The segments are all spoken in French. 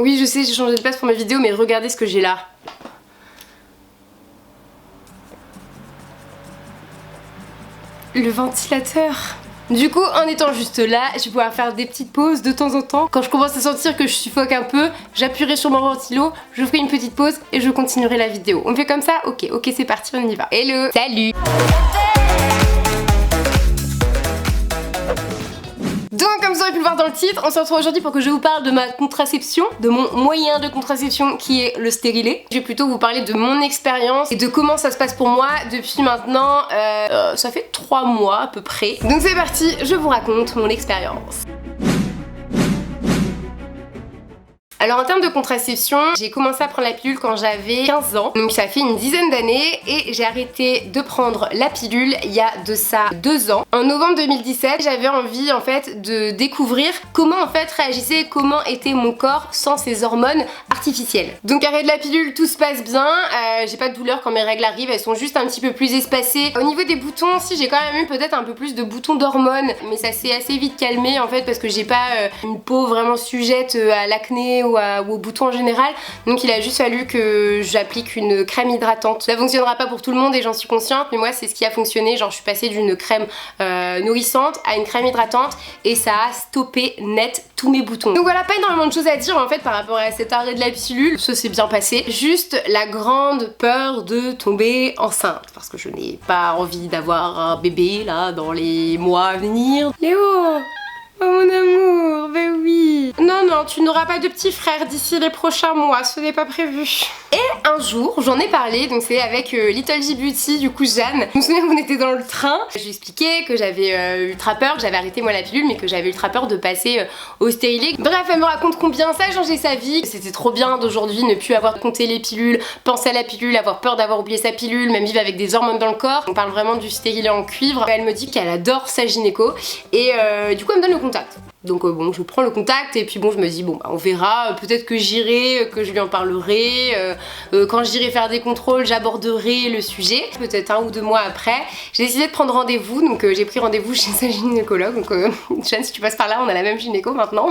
Oui, je sais, j'ai changé de place pour mes vidéos, mais regardez ce que j'ai là. Le ventilateur. Du coup, en étant juste là, je vais pouvoir faire des petites pauses de temps en temps. Quand je commence à sentir que je suffoque un peu, j'appuierai sur mon ventilo, je ferai une petite pause et je continuerai la vidéo. On fait comme ça? Ok, c'est parti, on y va. Hello! Salut! Donc comme vous aurez pu le voir dans le titre, on se retrouve aujourd'hui pour que je vous parle de ma contraception, de mon moyen de contraception qui est le stérilet. Je vais plutôt vous parler de mon expérience et de comment ça se passe pour moi depuis maintenant, ça fait 3 mois à peu près. Donc c'est parti, je vous raconte mon expérience. Alors en termes de contraception, j'ai commencé à prendre la pilule quand j'avais 15 ans, donc ça fait une dizaine d'années, et j'ai arrêté de prendre la pilule il y a de ça 2 ans. En novembre 2017, j'avais envie en fait de découvrir comment en fait réagissait, comment était mon corps sans ces hormones artificielles. Donc arrêt de la pilule, tout se passe bien, j'ai pas de douleur quand mes règles arrivent, elles sont juste un petit peu plus espacées. Au niveau des boutons, si j'ai quand même eu peut-être un peu plus de boutons d'hormones, mais ça s'est assez vite calmé en fait parce que j'ai pas une peau vraiment sujette à l'acné ou aux boutons en général, donc il a juste fallu que j'applique une crème hydratante. Ça fonctionnera pas pour tout le monde et j'en suis consciente, mais moi c'est ce qui a fonctionné. Genre je suis passée d'une crème nourrissante à une crème hydratante et ça a stoppé net tous mes boutons. Donc voilà, pas énormément de choses à dire en fait par rapport à cet arrêt de la pilule, ça s'est bien passé. Juste la grande peur de tomber enceinte parce que je n'ai pas envie d'avoir un bébé là dans les mois à venir. Léo! Oh mon amour, ben oui. Non, tu n'auras pas de petit frère d'ici les prochains mois, ce n'est pas prévu. Et un jour, j'en ai parlé, donc c'est avec Little J Beauty, du coup Jeanne. Je me souviens qu'on était dans le train, je lui expliquais que j'avais ultra peur, que j'avais arrêté moi la pilule, mais que j'avais ultra peur de passer au stérilet. Bref, elle me raconte combien ça a changé sa vie. C'était trop bien d'aujourd'hui ne plus avoir compté les pilules, penser à la pilule, avoir peur d'avoir oublié sa pilule, même vivre avec des hormones dans le corps. On parle vraiment du stérilet en cuivre. Elle me dit qu'elle adore sa gynéco et du coup elle me donne le contact. Donc bon, je prends le contact et puis bon, je me dis bon bah on verra, peut-être que j'irai, que je lui en parlerai, quand j'irai faire des contrôles, j'aborderai le sujet. Peut-être 1 ou 2 mois après, j'ai décidé de prendre rendez-vous, donc j'ai pris rendez-vous chez sa gynécologue. Donc Jeanne, si tu passes par là, on a la même gynéco maintenant.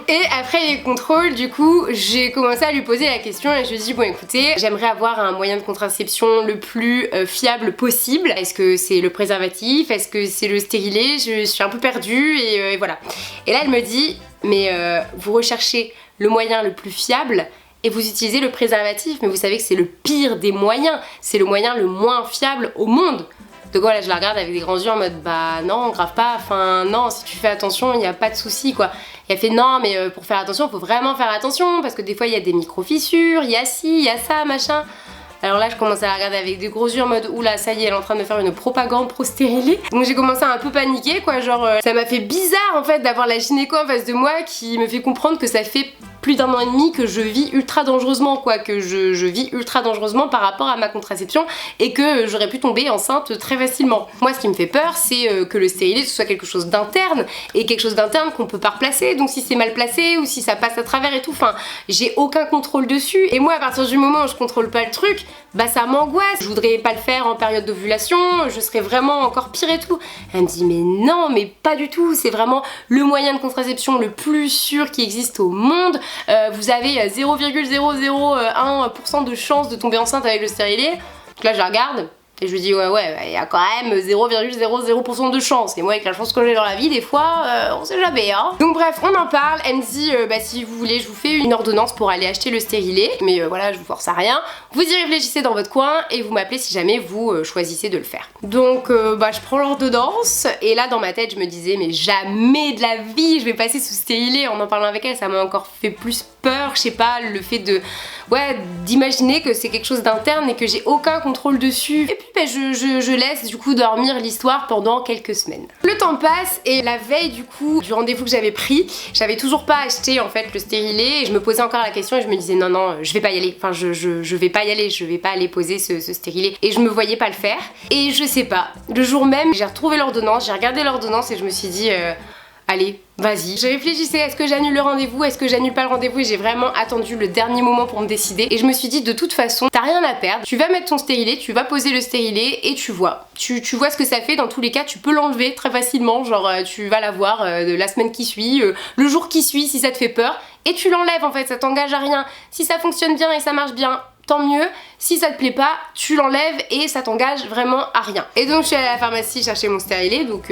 Et après les contrôles, du coup, j'ai commencé à lui poser la question et je lui ai dit bon écoutez, j'aimerais avoir un moyen de contraception le plus fiable possible. Est-ce que c'est le préservatif? Est-ce que c'est le stérilet? Je suis un peu perdue et voilà. Et là elle me dit mais vous recherchez le moyen le plus fiable et vous utilisez le préservatif, mais vous savez que c'est le pire des moyens, c'est le moyen le moins fiable au monde. Donc voilà, je la regarde avec des grands yeux en mode bah non, grave pas, enfin non, si tu fais attention, il n'y a pas de souci quoi. Et elle fait non, mais pour faire attention, il faut vraiment faire attention parce que des fois il y a des micro-fissures, il y a ci, il y a ça, machin. Alors là je commence à la regarder avec des gros yeux en mode oula ça y est elle est en train de me faire une propagande pro-stérilet. Donc j'ai commencé à un peu paniquer quoi, genre ça m'a fait bizarre en fait d'avoir la gynéco en face de moi qui me fait comprendre que ça fait plus d'1 an et demi que je vis ultra dangereusement quoi, que je vis ultra dangereusement par rapport à ma contraception et que j'aurais pu tomber enceinte très facilement. Moi ce qui me fait peur c'est que le stérilet ce soit quelque chose d'interne et quelque chose d'interne qu'on peut pas replacer, donc si c'est mal placé ou si ça passe à travers et tout, enfin j'ai aucun contrôle dessus et moi à partir du moment où je contrôle pas le truc, bah ça m'angoisse, je voudrais pas le faire en période d'ovulation, je serais vraiment encore pire et tout. Elle me dit mais non, mais pas du tout, c'est vraiment le moyen de contraception le plus sûr qui existe au monde. Vous avez 0,001% de chance de tomber enceinte avec le stérilet. Donc là je la regarde et je lui dis ouais, il y a quand même 0,00% de chance. Et moi avec la chance que j'ai dans la vie, des fois, on sait jamais hein. Donc bref, on en parle, elle me dit bah si vous voulez je vous fais une ordonnance pour aller acheter le stérilet. Mais voilà, je vous force à rien. Vous y réfléchissez dans votre coin et vous m'appelez si jamais vous choisissez de le faire. Donc bah je prends l'ordonnance et là dans ma tête je me disais mais jamais de la vie je vais passer sous stérilet. En parlant avec elle ça m'a encore fait plus peur, je sais pas, le fait de d'imaginer que c'est quelque chose d'interne et que j'ai aucun contrôle dessus. Et puis bah, je laisse du coup dormir l'histoire pendant quelques semaines. Le temps passe et la veille du coup du rendez-vous que j'avais pris, j'avais toujours pas acheté en fait le stérilet et je me posais encore la question et je me disais non je vais pas y aller, enfin je vais pas y aller, je vais pas aller poser ce stérilet et je me voyais pas le faire et je sais pas, le jour même j'ai retrouvé l'ordonnance, j'ai regardé l'ordonnance et je me suis dit allez, vas-y. Je réfléchissais, est-ce que j'annule le rendez-vous, est-ce que j'annule pas le rendez-vous, et j'ai vraiment attendu le dernier moment pour me décider. Et je me suis dit, de toute façon, t'as rien à perdre, tu vas mettre ton stérilet, tu vas poser le stérilet et tu vois. Tu vois ce que ça fait, dans tous les cas, tu peux l'enlever très facilement, genre tu vas l'avoir la semaine qui suit, le jour qui suit si ça te fait peur, et tu l'enlèves en fait, ça t'engage à rien. Si ça fonctionne bien et ça marche bien, tant mieux. Si ça te plaît pas, tu l'enlèves et ça t'engage vraiment à rien. Et donc je suis allée à la pharmacie chercher mon stérilet, donc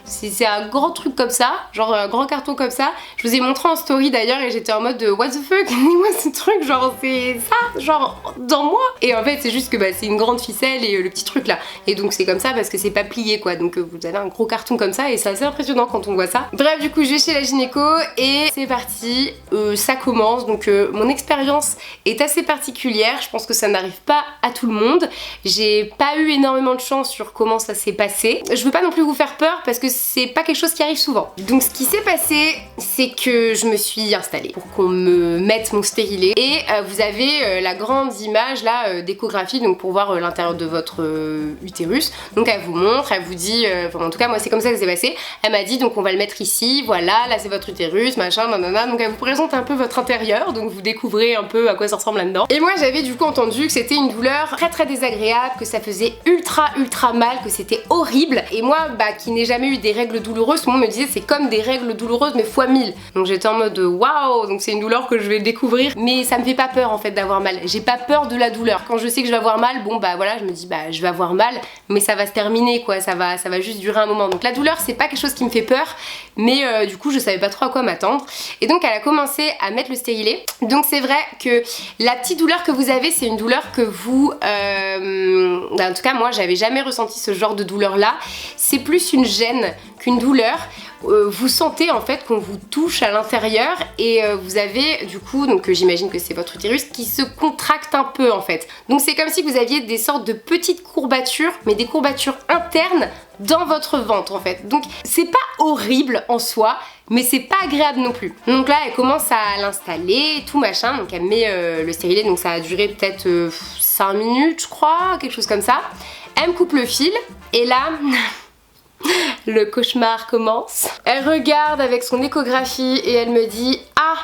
c'est un grand truc comme ça, genre un grand carton comme ça. Je vous ai montré en story d'ailleurs et j'étais en mode what the fuck, dis-moi ce truc, genre c'est ça, genre dans moi. Et en fait c'est juste que bah, c'est une grande ficelle et le petit truc là. Et donc c'est comme ça parce que c'est pas plié quoi, donc vous avez un gros carton comme ça et c'est assez impressionnant quand on voit ça. Bref, du coup je vais chez la gynéco et c'est parti, ça commence. Donc mon expérience est assez particulière, je pense que ça n'arrive pas à tout le monde. J'ai pas eu énormément de chance sur comment ça s'est passé. Je veux pas non plus vous faire peur parce que c'est pas quelque chose qui arrive souvent. Donc ce qui s'est passé, c'est que je me suis installée pour qu'on me mette mon stérilet et vous avez la grande image là d'échographie, donc pour voir l'intérieur de votre utérus. Donc elle vous montre, elle vous dit, enfin en tout cas moi c'est comme ça que ça s'est passé. Elle m'a dit donc on va le mettre ici, voilà, là c'est votre utérus, machin, nanana. Donc elle vous présente un peu votre intérieur, donc vous découvrez un peu à quoi ça ressemble là-dedans. Et moi j'avais du coup entendu que c'était une douleur très désagréable, que ça faisait ultra mal, que c'était horrible. Et moi bah qui n'ai jamais eu des règles douloureuses, tout le monde me disait c'est comme des règles douloureuses mais fois 1000. Donc j'étais en mode waouh, donc c'est une douleur que je vais découvrir, mais ça me fait pas peur en fait d'avoir mal. J'ai pas peur de la douleur. Quand je sais que je vais avoir mal, bon bah voilà, je me dis bah je vais avoir mal, mais ça va se terminer quoi, ça va juste durer un moment. Donc la douleur c'est pas quelque chose qui me fait peur, mais du coup je savais pas trop à quoi m'attendre. Et donc elle a commencé à mettre le stérilet. Donc c'est vrai que la petite douleur que vous avez, c'est une douleur que vous en tout cas moi j'avais jamais ressenti ce genre de douleur là. C'est plus une gêne qu'une douleur. Vous sentez en fait qu'on vous touche à l'intérieur et vous avez du coup, donc j'imagine que c'est votre utérus qui se contracte un peu en fait. Donc c'est comme si vous aviez des sortes de petites courbatures, mais des courbatures internes dans votre ventre en fait. Donc c'est pas horrible en soi, mais c'est pas agréable non plus. Donc là elle commence à l'installer, tout machin, donc elle met le stérilet, donc ça a duré peut-être 5 minutes je crois, quelque chose comme ça. Elle me coupe le fil et là... le cauchemar commence. Elle regarde avec son échographie et elle me dit ah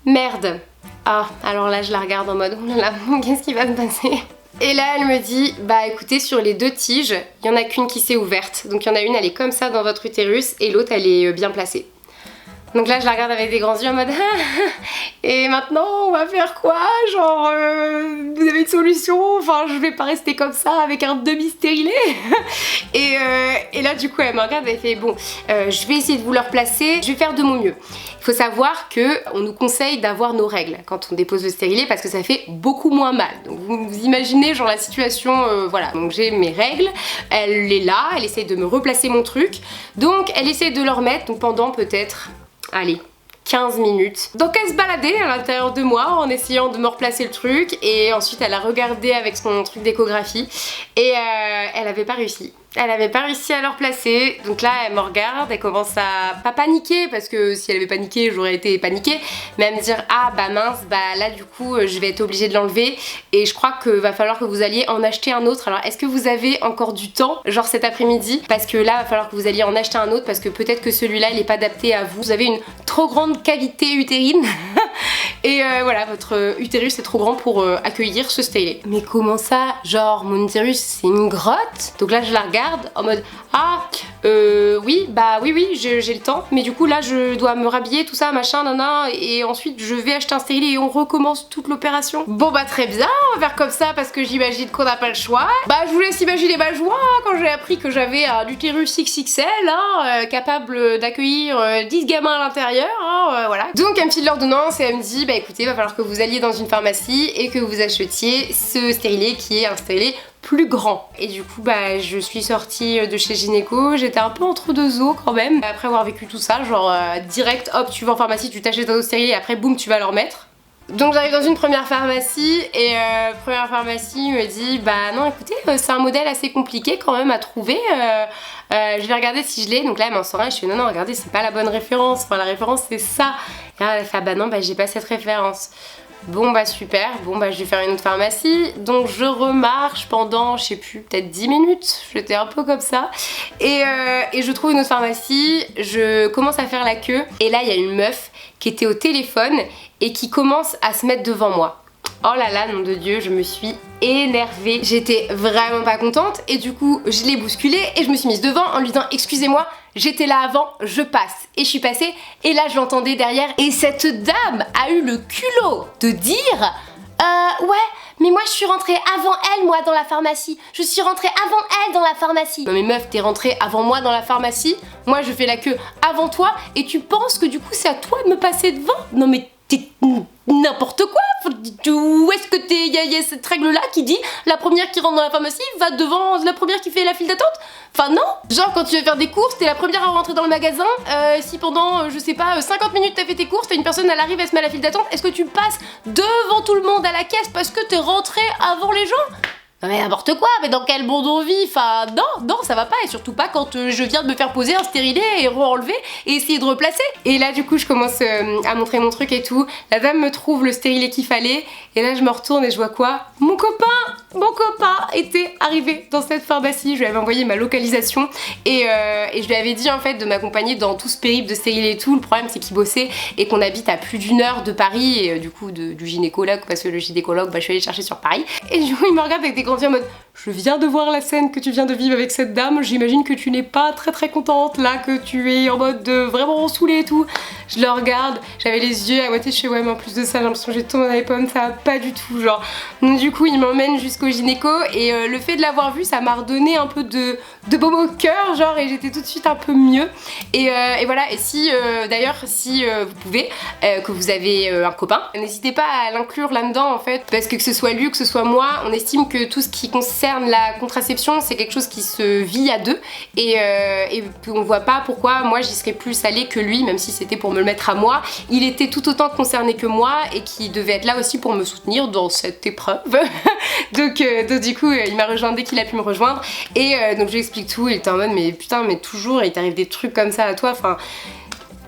merde. Ah alors là je la regarde en mode oh là là, qu'est-ce qui va se passer? Et là elle me dit bah écoutez, sur les deux tiges il y en a qu'une qui s'est ouverte, donc il y en a une elle est comme ça dans votre utérus et l'autre elle est bien placée. Donc là je la regarde avec des grands yeux en mode et maintenant on va faire quoi? Genre vous avez une solution? Enfin je vais pas rester comme ça avec un demi-stérilet. et là du coup elle me regarde et elle fait bon je vais essayer de vous le replacer, je vais faire de mon mieux. Il faut savoir que on nous conseille d'avoir nos règles quand on dépose le stérilet parce que ça fait beaucoup moins mal. Donc vous imaginez genre la situation, voilà. Donc j'ai mes règles, elle est là, elle essaie de me replacer mon truc. Donc elle essaie de le remettre donc pendant peut-être... allez, 15 minutes. Donc elle se baladait à l'intérieur de moi en essayant de me replacer le truc et ensuite elle a regardé avec son truc d'échographie et elle avait pas réussi. Elle avait pas réussi à le replacer, donc là elle me regarde, elle commence à pas paniquer parce que si elle avait paniqué j'aurais été paniquée, mais à me dire ah bah mince, bah là du coup je vais être obligée de l'enlever et je crois que va falloir que vous alliez en acheter un autre. Alors est-ce que vous avez encore du temps, genre cet après-midi, parce que là va falloir que vous alliez en acheter un autre parce que peut-être que celui-là il est pas adapté à vous. Vous avez une trop grande cavité utérine et voilà, votre utérus est trop grand pour accueillir ce stérilet. Mais comment ça? Genre mon utérus c'est une grotte? Donc là je la regarde en mode ah oui bah oui j'ai le temps, mais du coup là je dois me rhabiller tout ça machin nana et ensuite je vais acheter un stérilet et on recommence toute l'opération. Bon bah très bien, on va faire comme ça parce que j'imagine qu'on n'a pas le choix. Bah je vous laisse imaginer ma joie quand j'ai appris que j'avais un utérus XXL hein, capable d'accueillir 10 gamins à l'intérieur hein, voilà. Donc elle me file l'ordonnance et elle me dit bah écoutez va falloir que vous alliez dans une pharmacie et que vous achetiez ce stérilet qui est un stérilet plus grand. Et du coup bah je suis sortie de chez gynéco, j'étais un peu entre deux eaux quand même. Après avoir vécu tout ça, genre direct hop tu vas en pharmacie, tu t'achètes un autre stérilet et après boum tu vas le remettre. Donc j'arrive dans une première pharmacie et première pharmacie me dit bah non écoutez c'est un modèle assez compliqué quand même à trouver, je vais regarder si je l'ai. Donc là elle m'en sort un et je fais non regardez c'est pas la bonne référence, enfin la référence c'est ça. Et là elle fait ah bah non bah j'ai pas cette référence. Bon bah super, bon bah je vais faire une autre pharmacie. Donc je remarche pendant, je sais plus, peut-être 10 minutes, j'étais un peu comme ça. Et je trouve une autre pharmacie, je commence à faire la queue. Et là il y a une meuf qui était au téléphone et qui commence à se mettre devant moi. Oh là là, nom de Dieu, je me suis énervée. J'étais vraiment pas contente et du coup je l'ai bousculée et je me suis mise devant en lui disant excusez-moi, j'étais là avant, je passe. Et je suis passée et là je l'entendais derrière et cette dame a eu le culot de dire ouais, mais moi je suis rentrée avant elle, moi, dans la pharmacie. Je suis rentrée avant elle dans la pharmacie. Non mais meuf, t'es rentrée avant moi dans la pharmacie. Moi je fais la queue avant toi et tu penses que du coup c'est à toi de me passer devant? Non mais t'es n'importe quoi. Où est-ce que t'es? Il y a cette règle là qui dit la première qui rentre dans la pharmacie va devant la première qui fait la file d'attente. Enfin non. Genre quand tu vas faire des courses, t'es la première à rentrer dans le magasin. Si pendant je sais pas 50 minutes t'as fait tes courses, t'as une personne, elle arrive, elle se met à la file d'attente, est-ce que tu passes devant tout le monde à la caisse parce que t'es rentré avant les gens? Non mais n'importe quoi, mais dans quel monde on vit? Enfin non, ça va pas, et surtout pas quand je viens de me faire poser un stérilet et re-enlever et essayer de replacer. Et là du coup je commence à montrer mon truc et tout, la dame me trouve le stérilet qu'il fallait, et là je me retourne et je vois quoi? Mon copain était arrivé dans cette pharmacie, je lui avais envoyé ma localisation et je lui avais dit en fait de m'accompagner dans tout ce périple de stérilet et tout. Le problème c'est qu'il bossait et qu'on habite à plus d'1 heure de Paris et du coup du gynécologue, parce que le gynécologue je suis allée le chercher sur Paris, et du coup il me regarde avec des grands yeux en mode je viens de voir la scène que tu viens de vivre avec cette dame, j'imagine que tu n'es pas très contente là, que tu es en mode vraiment saoulée et tout. Je le regarde, j'avais les yeux à moitié, je fais ouais mais en plus de ça j'ai l'impression que j'ai tombé dans les pommes, ça va pas du tout genre. Donc du coup il m'emmène jusqu'au gynéco et le fait de l'avoir vu ça m'a redonné un peu de baume au cœur genre, et j'étais tout de suite un peu mieux. Et voilà, et si d'ailleurs si vous pouvez, que vous avez un copain, n'hésitez pas à l'inclure là-dedans en fait, parce que ce soit lui ou que ce soit moi, on estime que tout ce qui concerne la contraception c'est quelque chose qui se vit à deux, et on voit pas pourquoi moi j'y serais plus allée que lui, même si c'était pour me le mettre à moi. Il était tout autant concerné que moi et qui devait être là aussi pour me soutenir dans cette épreuve. donc du coup il m'a rejoint dès qu'il a pu me rejoindre, et donc je lui explique tout, il était en mode mais putain mais toujours il t'arrive des trucs comme ça à toi, enfin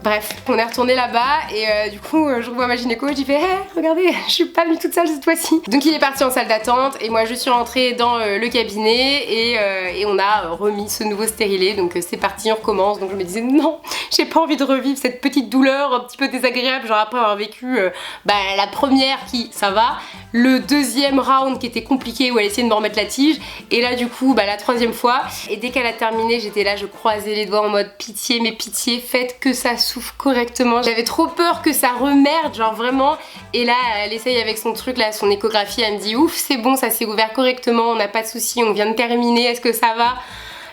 bref, on est retourné là-bas et du coup je revois ma gynéco, je dis hey, regardez, je suis pas venue toute seule cette fois-ci. Donc il est parti en salle d'attente et moi je suis rentrée dans le cabinet et on a remis ce nouveau stérilet, donc c'est parti, on recommence. Donc je me disais non, j'ai pas envie de revivre cette petite douleur un petit peu désagréable, genre après avoir vécu la première qui ça va, le deuxième round qui était compliqué où elle essayait de me remettre la tige, et là du coup la troisième fois, et dès qu'elle a terminé j'étais là, je croisais les doigts en mode pitié, mais pitié, faites que ça souffle correctement. J'avais trop peur que ça remerde, genre vraiment. Et là elle essaye avec son truc là, son échographie, elle me dit ouf c'est bon, ça s'est ouvert correctement, on n'a pas de soucis, on vient de terminer, est-ce que ça va?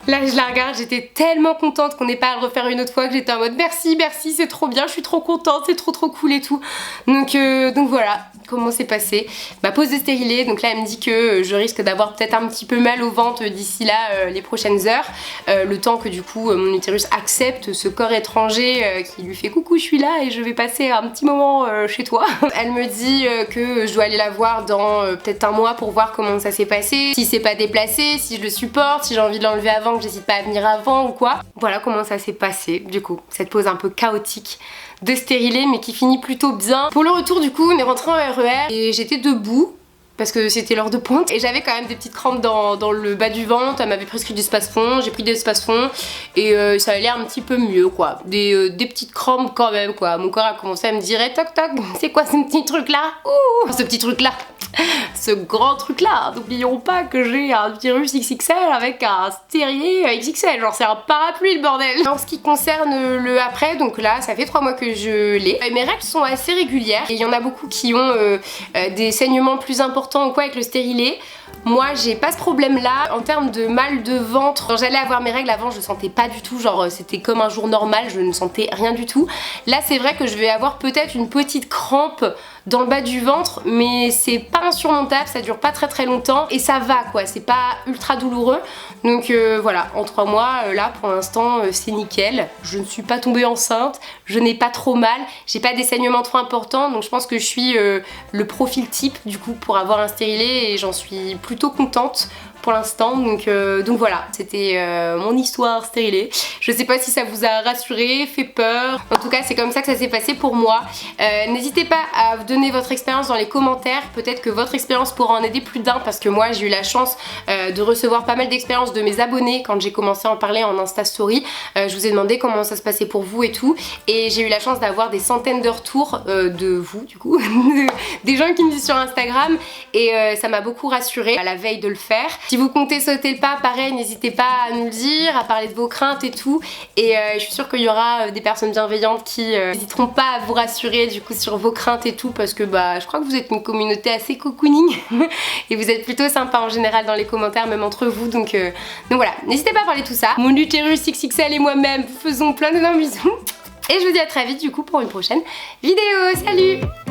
Là je la regarde, j'étais tellement contente qu'on n'ait pas à le refaire une autre fois que j'étais en mode merci, c'est trop bien, je suis trop contente, c'est trop cool et tout. Donc voilà comment c'est passé ma pause de stérilet. Donc là elle me dit que je risque d'avoir peut-être un petit peu mal au ventre d'ici là les prochaines heures, le temps que du coup mon utérus accepte ce corps étranger qui lui fait coucou je suis là et je vais passer un petit moment chez toi. Elle me dit que je dois aller la voir dans peut-être 1 mois pour voir comment ça s'est passé, si c'est pas déplacé, si je le supporte, si j'ai envie de l'enlever avant, que j'hésite pas à venir avant ou quoi. Voilà comment ça s'est passé du coup, cette pause un peu chaotique de stérilet mais qui finit plutôt bien. Pour le retour du coup on est rentré en RER et j'étais debout parce que c'était l'heure de pointe et j'avais quand même des petites crampes dans le bas du ventre. Elle m'avait prescrit du Spasfon, j'ai pris des Spasfon et ça allait un petit peu mieux quoi, des petites crampes quand même quoi. Mon corps a commencé à me dire hey, toc c'est quoi ce petit truc là? Ouh, ce petit truc là, ce grand truc là, n'oublions pas que j'ai un utérus XXL avec un stérilet XXL, genre c'est un parapluie le bordel. En ce qui concerne le après, donc là ça fait 3 mois que je l'ai, mes règles sont assez régulières et il y en a beaucoup qui ont des saignements plus importants ou quoi avec le stérilet. Moi j'ai pas ce problème là. En termes de mal de ventre, quand j'allais avoir mes règles avant je sentais pas du tout, genre c'était comme un jour normal, je ne sentais rien du tout. Là c'est vrai que je vais avoir peut-être une petite crampe dans le bas du ventre mais c'est pas insurmontable, ça dure pas très longtemps et ça va quoi, c'est pas ultra douloureux. Donc voilà, en 3 mois là pour l'instant c'est nickel. Je ne suis pas tombée enceinte, je n'ai pas trop mal, j'ai pas des saignements trop importants, donc je pense que je suis le profil type du coup pour avoir un stérilet et j'en suis plutôt contente. pour l'instant. Donc voilà, c'était mon histoire stérilée. Je sais pas si ça vous a rassuré, fait peur. En tout cas c'est comme ça que ça s'est passé pour moi. N'hésitez pas à donner votre expérience dans les commentaires. Peut-être que votre expérience pourra en aider plus d'un, parce que moi j'ai eu la chance de recevoir pas mal d'expériences de mes abonnés quand j'ai commencé à en parler en Insta Story. Je vous ai demandé comment ça se passait pour vous et tout, et j'ai eu la chance d'avoir des centaines de retours de vous du coup, des gens qui me disent sur Instagram, et ça m'a beaucoup rassurée à la veille de le faire. Si vous comptez sauter le pas, pareil, n'hésitez pas à nous le dire, à parler de vos craintes et tout, et je suis sûre qu'il y aura des personnes bienveillantes qui n'hésiteront pas à vous rassurer du coup sur vos craintes et tout, parce que bah je crois que vous êtes une communauté assez cocooning et vous êtes plutôt sympa en général dans les commentaires, même entre vous, donc voilà, n'hésitez pas à parler de tout ça. Mon utérus XXL et moi-même faisons plein d'énormes bisous, et je vous dis à très vite du coup pour une prochaine vidéo. Salut!